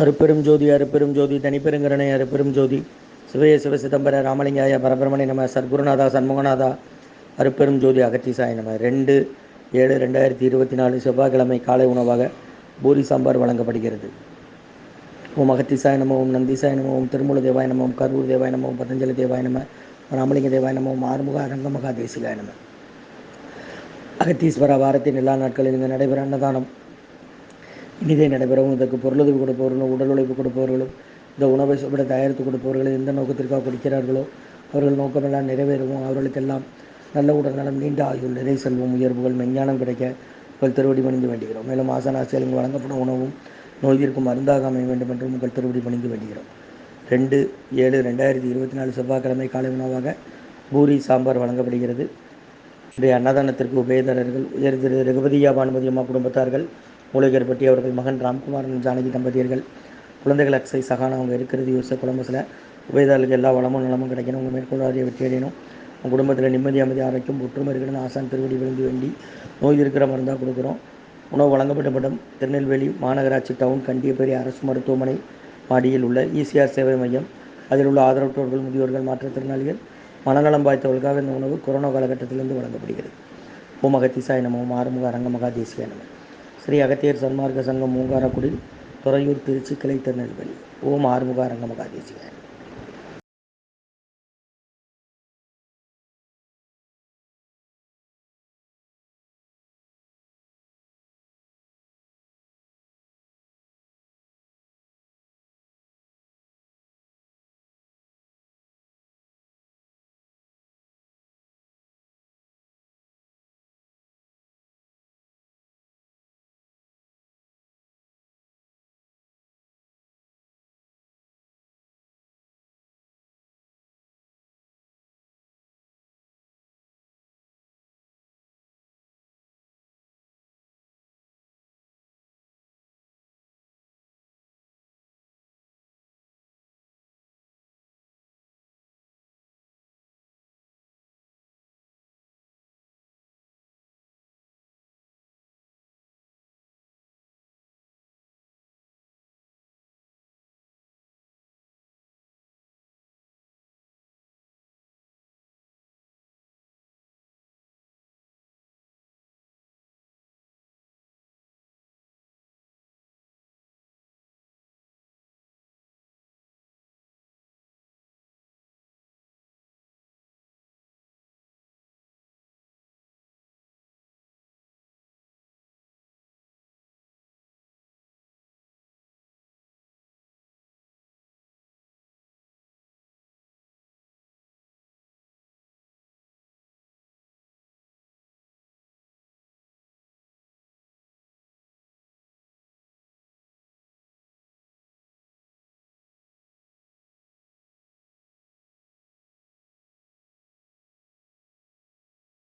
அருப்பெரும் ஜோதி அருப்பெரும் ஜோதி தனிப்பெருங்கருணை அருப்பெரும் ஜோதி சிவய சிவ சிதம்பர ராமலிங்காய பரபிரமணி நம சர்க்குருநாதா சண்முகநாதா அருப்பெரும் ஜோதி அகத்தீசாய நம 2/7/2024 செவ்வாய்க்கிழமை காலை உணவாக பூரி சாம்பார் வழங்கப்படுகிறது. ஓம் அகத்தீசாய நம, ஓம் நந்தீசாய நம, ஓம் திருமூல தேவாய நம, ஓம் கரூர் தேவாய நம, ஓம் பதஞ்சலி தேவாய நம, ராமலிங்க தேவாய நம, ஓம் ஆறுமுக அரங்கமகா தேசிகாய நம. அகத்தீஸ்வர வாரத்தின் எல்லா நாட்களில் இங்கு நடைபெற அன்னதானம் இனிதே நடைபெறவும், இதற்கு பொருளுதவி கொடுப்பவர்களும் உடல் உழைப்பு கொடுப்பவர்களும் இந்த உணவை சாப்பிட தயாரித்து கொடுப்பவர்கள் எந்த நோக்கத்திற்காக கொடுக்கிறார்களோ அவர்கள் நோக்கமெல்லாம் நிறைவேறவும், அவர்களுக்கெல்லாம் நல்ல உடல் நலம், நீண்ட ஆயுள், நிறை செல்வம், உயர்வுகள், மெஞ்ஞானம் கிடைக்க உங்கள் திருவடி பணிந்து வேண்டுகிறோம். மேலும் ஆசனாசிகளுக்கு வழங்கப்படும் உணவும் நோய் தீர்க்கும் மருந்தாக அமைய வேண்டும் என்றும் உங்கள் திருவடி பணிந்து வேண்டுகிறோம். 2/7/2024 செவ்வாய்க்கிழமை காலை உணவாக பூரி சாம்பார் வழங்கப்படுகிறது. இன்றைய அன்னதானத்திற்கு உபயதாரர்கள் உயர் திரு ரகுபதியா பானுமதி அம்மா குடும்பத்தார்கள், மூலிகர்பட்டி அவர்கள் மகன் ராம்குமாரன் ஜானகி தம்பதியர்கள், குழந்தைகள் அக்ஷய் சகானா அவங்க இருக்கிறது யூச குழம்புல. உபயதாரர்களுக்கு எல்லா வளமும் நலமும் கிடைக்கணும், உங்கள் மேற்கொள்ளாரிய வெற்றி அடையணும், உங்கள் குடும்பத்தில் நிம்மதி அமைதி ஆரோக்கியம் ஒற்றுமை இருக்கணும், ஆசான் திருவடி விழுந்து வேண்டி நோய் இருக்கிற மருந்தாக கொடுக்குறோம். உணவு வழங்கப்பட்ட இடம் திருநெல்வேலி மாநகராட்சி டவுன் கண்டியப்பேரி அரசு மருத்துவமனை மாடியில் உள்ள இசிஆர் சேவை மையம். அதில் உள்ள ஆதரவற்றோர்கள், முதியோர்கள், மாற்றுத்திறனாளிகள், மனநலம் பாய்த்தவர்களுக்காக இந்த உணவு கொரோனா காலகட்டத்திலிருந்து வழங்கப்படுகிறது. ஓம் அகத்தீசாய நம, ஓம் ஆறுமுக அரங்கமகா தேசிகாய நம. ஸ்ரீ அகத்தியர் சன்மார்க்க சங்கம் மூங்காரக்குடி, துறையூர், திருச்சி கிளை, திருநெல்வேலி. ஓம் ஆறுமுக அரங்கமகா தேசிகாய நம.